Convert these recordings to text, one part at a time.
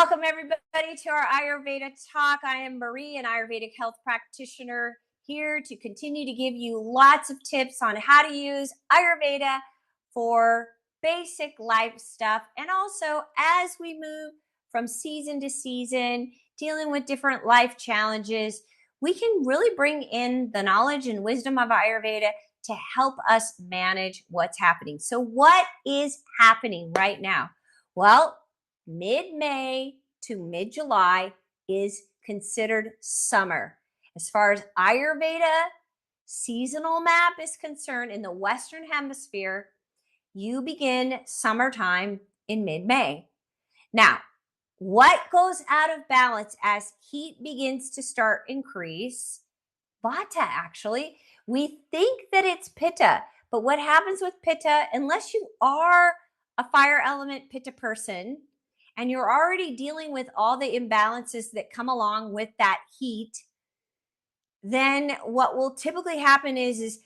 Welcome, everybody, to our Ayurveda talk. I am Marie, an Ayurvedic health practitioner, here to continue to give you lots of tips on how to use Ayurveda for basic life stuff. And also, as we move from season to season, dealing with different life challenges, we can really bring in the knowledge and wisdom of Ayurveda to help us manage what's happening. So, what is happening right now? Well, mid-May to mid-July is considered summer. As far as Ayurveda seasonal map is concerned, in the Western Hemisphere, you begin summertime in mid-May. Now, what goes out of balance as heat begins to start increase? Vata, actually. We think that it's Pitta, but what happens with Pitta, unless you are a fire element Pitta person, and you're already dealing with all the imbalances that come along with that heat, then what will typically happen is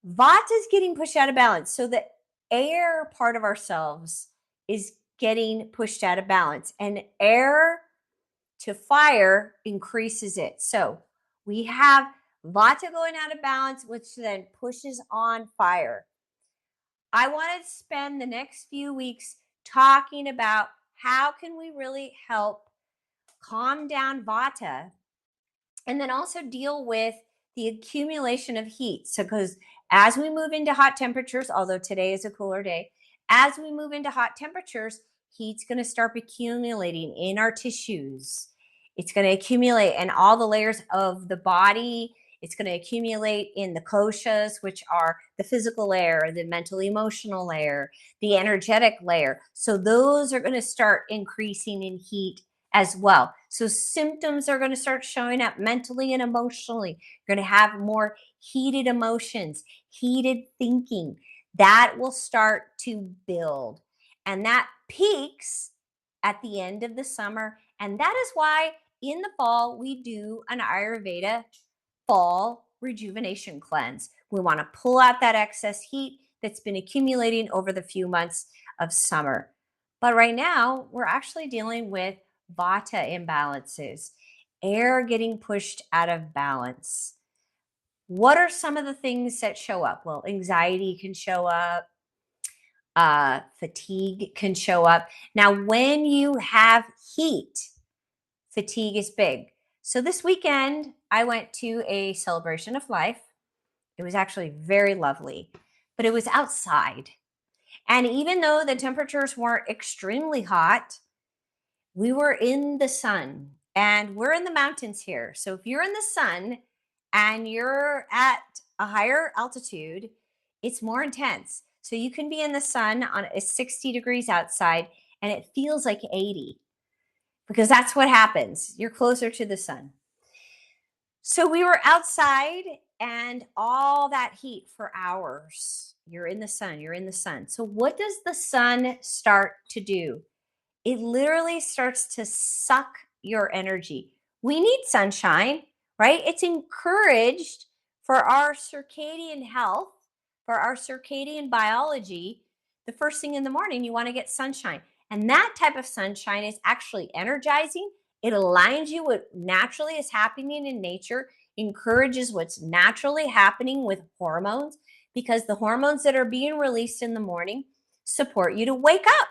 Vata is getting pushed out of balance. So the air part of ourselves is getting pushed out of balance, and air to fire increases it. So we have Vata going out of balance, which then pushes on fire. I want to spend the next few weeks talking about how can we really help calm down Vata, and then also deal with the accumulation of heat. So because as we move into hot temperatures, although today is a cooler day, as we move into hot temperatures, heat's going to start accumulating in our tissues. It's going to accumulate in all the layers of the body. It's going to accumulate in the koshas, which are the physical layer, the mental emotional layer, the energetic layer. So those are going to start increasing in heat as well. So symptoms are going to start showing up mentally and emotionally. You're going to have more heated emotions, heated thinking. That will start to build. And that peaks at the end of the summer. And that is why in the fall, we do an Ayurveda fall rejuvenation cleanse. We want to pull out that excess heat that's been accumulating over the few months of summer. But right now, we're actually dealing with Vata imbalances, air getting pushed out of balance. What are some of the things that show up? Well, anxiety can show up. Fatigue can show up. Now, when you have heat, fatigue is big. So this weekend, I went to a celebration of life. It was actually very lovely, but it was outside. And even though the temperatures weren't extremely hot, we were in the sun, and we're in the mountains here. So if you're in the sun and you're at a higher altitude, it's more intense. So you can be in the sun on 60 degrees outside and it feels like 80, because that's what happens. You're closer to the sun. So we were outside and all that heat for hours. You're in the sun, you're in the sun. So what does the sun start to do? It literally starts to suck your energy. We need sunshine, right? It's encouraged for our circadian health, for our circadian biology. The first thing in the morning, you want to get sunshine. And that type of sunshine is actually energizing. It aligns you with what naturally is happening in nature, encourages what's naturally happening with hormones, because the hormones that are being released in the morning support you to wake up.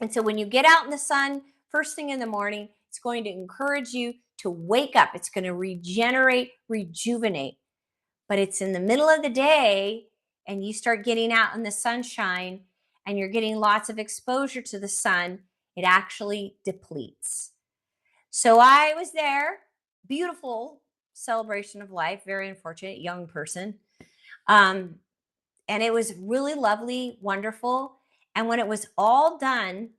And so when you get out in the sun, first thing in the morning, it's going to encourage you to wake up. It's going to regenerate, rejuvenate. But it's in the middle of the day and you start getting out in the sunshine and you're getting lots of exposure to the sun, it actually depletes. So I was there, beautiful celebration of life, very unfortunate, young person. And it was really lovely, wonderful. And when it was all done,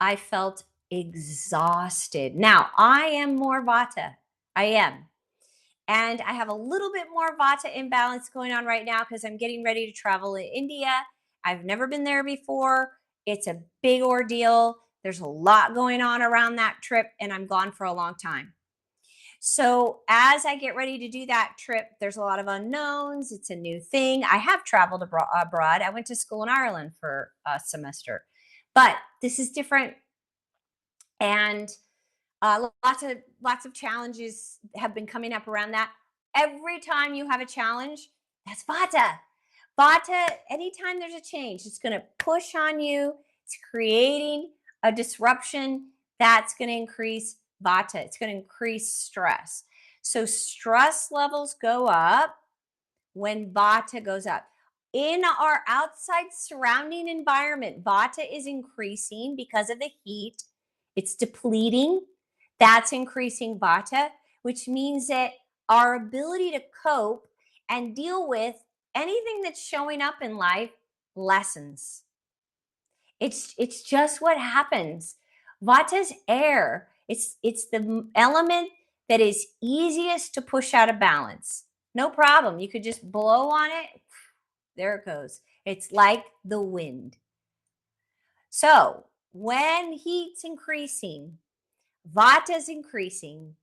I felt exhausted. Now, I am more Vata. I am. And I have a little bit more Vata imbalance going on right now because I'm getting ready to travel to India. I've never been there before. It's a big ordeal. There's a lot going on around that trip, and I'm gone for a long time. So as I get ready to do that trip, there's a lot of unknowns. It's a new thing. I have traveled abroad. I went to school in Ireland for a semester, but this is different And lots of challenges have been coming up around that. Every time you have a challenge, that's Vata. Vata, anytime there's a change, it's going to push on you. It's creating a disruption that's going to increase Vata. It's going to increase stress. So stress levels go up when Vata goes up. In our outside surrounding environment, Vata is increasing because of the heat. It's depleting. That's increasing Vata, which means that our ability to cope and deal with anything that's showing up in life lessens. It's just what happens. Vata's air. It's the element that is easiest to push out of balance. No problem. You could just blow on it. There it goes. It's like the wind. So when heat's increasing, Vata's increasing,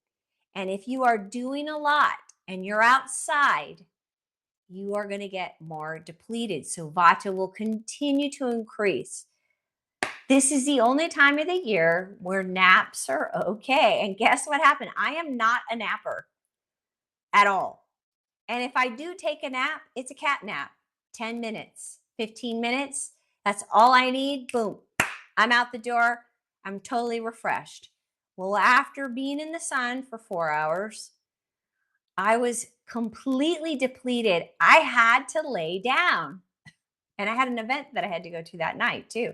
and if you are doing a lot and you're outside, you are going to get more depleted. So Vata will continue to increase. This is the only time of the year where naps are okay. And guess what happened? I am not a napper at all. And if I do take a nap, it's a cat nap. 10 minutes, 15 minutes. That's all I need. Boom. I'm out the door. I'm totally refreshed. Well, after being in the sun for 4 hours, I was completely depleted. I had to lay down. And I had an event that I had to go to that night too.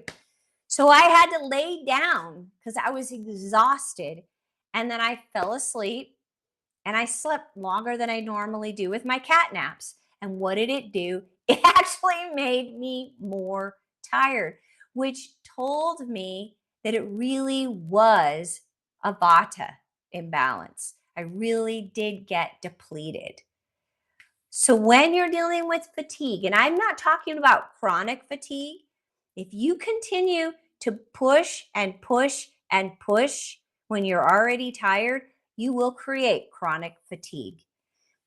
So I had to lay down because I was exhausted. And then I fell asleep and I slept longer than I normally do with my cat naps. And what did it do? It actually made me more tired, which told me that it really was a Vata imbalance. I really did get depleted. So when you're dealing with fatigue, and I'm not talking about chronic fatigue, if you continue to push and push and push when you're already tired, you will create chronic fatigue.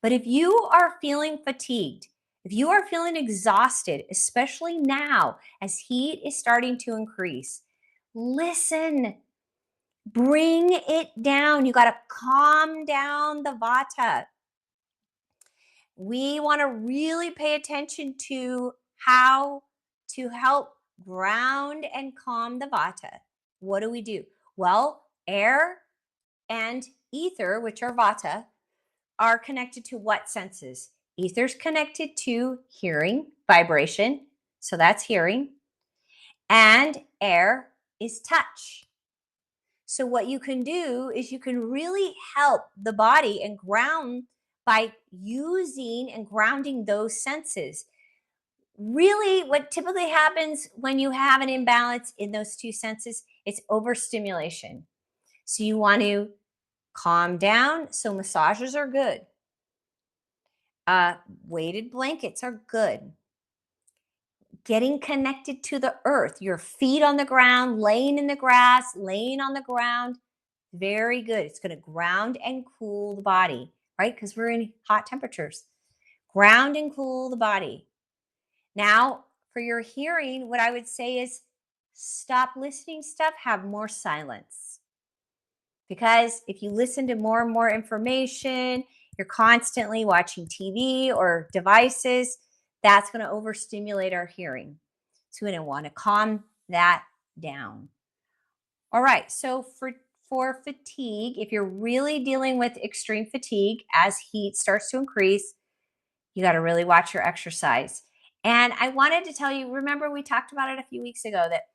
But if you are feeling fatigued, if you are feeling exhausted, especially now as heat is starting to increase, listen, bring it down. You got to calm down the Vata. We want to really pay attention to how to help ground and calm the Vata. What do we do? Well, air and ether, which are Vata, are connected to what senses? Ether's connected to hearing, vibration. So that's hearing. And air is touch. So what you can do is you can really help the body and ground by using and grounding those senses. Really, what typically happens when you have an imbalance in those two senses, it's overstimulation. So you want to calm down. So massages are good. Weighted blankets are good. Getting connected to the earth, your feet on the ground, laying in the grass, laying on the ground, very good. It's going to ground and cool the body, right? Because we're in hot temperatures. Ground and cool the body. Now, for your hearing, what I would say is stop listening stuff, have more silence. Because if you listen to more and more information, you're constantly watching TV or devices, that's going to overstimulate our hearing. So we're going to want to calm that down. All right, so for fatigue, if you're really dealing with extreme fatigue as heat starts to increase, you got to really watch your exercise. And I wanted to tell you, remember we talked about it a few weeks ago that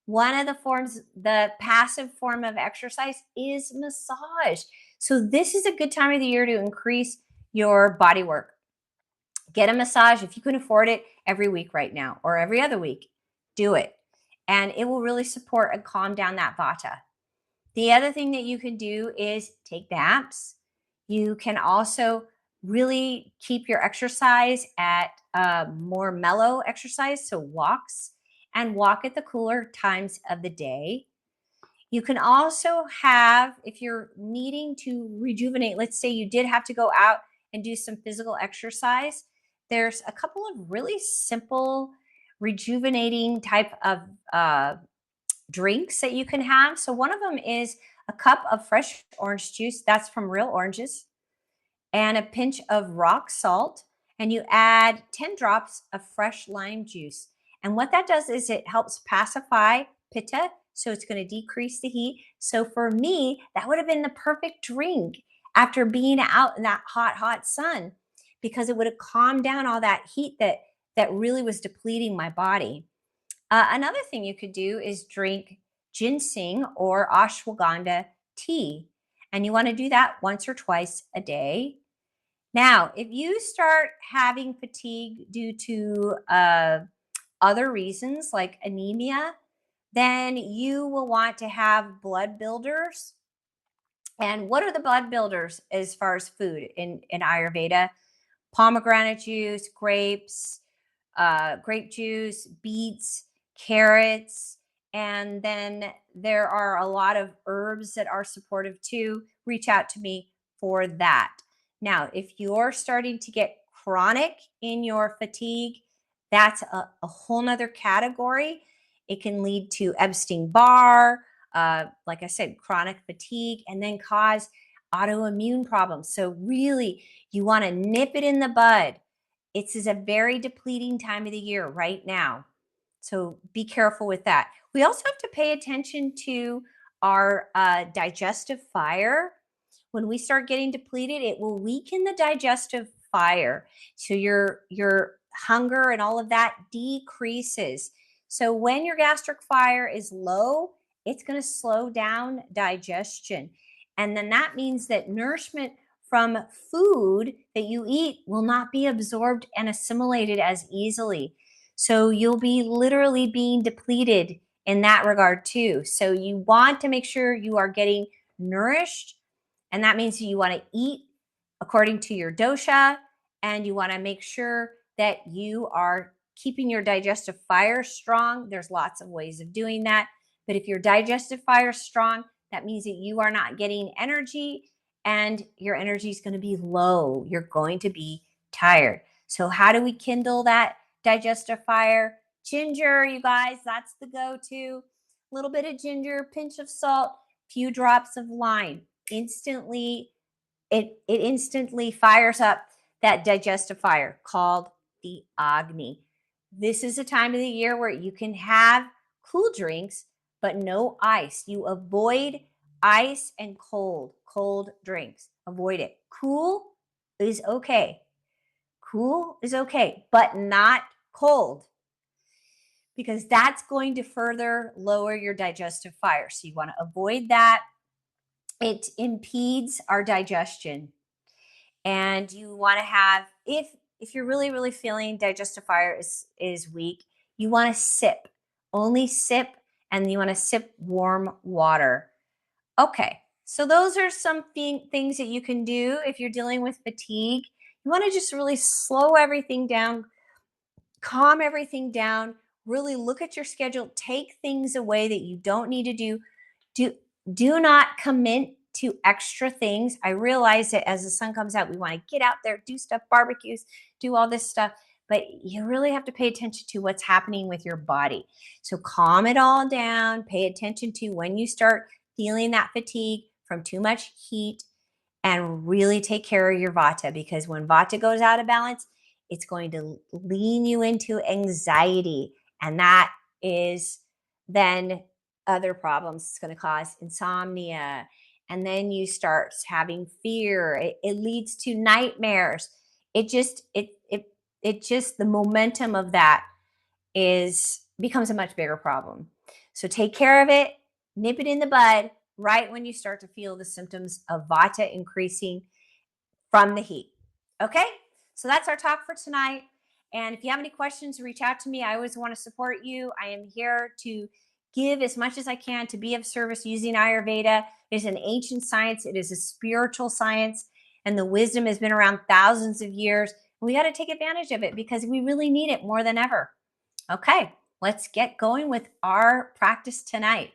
one of the forms, the passive form of exercise is massage. So this is a good time of the year to increase your body work. Get a massage if you can afford it every week right now or every other week. Do it. And it will really support and calm down that Vata. The other thing that you can do is take naps. You can also really keep your exercise at more mellow exercise, so walks, and walk at the cooler times of the day. You can also have, if you're needing to rejuvenate, let's say you did have to go out and do some physical exercise, there's a couple of really simple rejuvenating type of drinks that you can have. So one of them is a cup of fresh orange juice. That's from real oranges, and a pinch of rock salt, and you add 10 drops of fresh lime juice. And what that does is it helps pacify pitta, so it's going to decrease the heat. So for me, that would have been the perfect drink after being out in that hot sun, because it would have calmed down all that heat that really was depleting my body. Another thing you could do is drink ginseng or ashwagandha tea. And you want to do that once or twice a day. Now, if you start having fatigue due to other reasons like anemia, then you will want to have blood builders. And what are the blood builders as far as food in Ayurveda? Pomegranate juice, grapes, grape juice, beets, carrots, and then there are a lot of herbs that are supportive too. Reach out to me for that. Now, if you're starting to get chronic in your fatigue, that's a whole nother category. It can lead to Epstein-Barr, like I said, chronic fatigue, and then cause autoimmune problems. So really, you want to nip it in the bud. It's a very depleting time of the year right now. So be careful with that. We also have to pay attention to our digestive fire. When we start getting depleted, it will weaken the digestive fire. So your hunger and all of that decreases. So when your gastric fire is low, it's going to slow down digestion. And then that means that nourishment from food that you eat will not be absorbed and assimilated as easily. So you'll be literally being depleted in that regard too. So you want to make sure you are getting nourished, and that means you want to eat according to your dosha, and you want to make sure that you are keeping your digestive fire strong. There's lots of ways of doing that. But if your digestive fire is strong, that means that you are not getting energy, and your energy is going to be low. You're going to be tired. So how do we kindle that digestive fire? Ginger, you guys, that's the go-to. A little bit of ginger, pinch of salt, few drops of lime. Instantly, it instantly fires up that digestive fire called the Agni. This is a time of the year where you can have cool drinks, but no ice. You avoid ice and cold drinks. Avoid it. Cool is okay. Cool is okay, but not cold, because that's going to further lower your digestive fire. So you want to avoid that. It impedes our digestion. And you want to have, if you're really feeling digestive fire is weak, you want to sip. Only sip, and you want to sip warm water. Okay, so those are some things that you can do if you're dealing with fatigue. You want to just really slow everything down, calm everything down, really look at your schedule, take things away that you don't need to do. Do not commit to extra things. I realize that as the sun comes out, we want to get out there, do stuff, barbecues, do all this stuff, but you really have to pay attention to what's happening with your body. So calm it all down, pay attention to when you start feeling that fatigue from too much heat, and really take care of your Vata, because when Vata goes out of balance, it's going to lean you into anxiety, and that is then other problems. It's going to cause insomnia, and then you start having fear. It leads to nightmares. It just the momentum of that becomes a much bigger problem. So take care of it, nip it in the bud right when you start to feel the symptoms of Vata increasing from the heat. Okay, so that's our talk for tonight. And if you have any questions, reach out to me. I always want to support you. I am here to give as much as I can to be of service using Ayurveda. It is an ancient science. It is a spiritual science, and the wisdom has been around thousands of years. We got to take advantage of it because we really need it more than ever. Okay, let's get going with our practice tonight.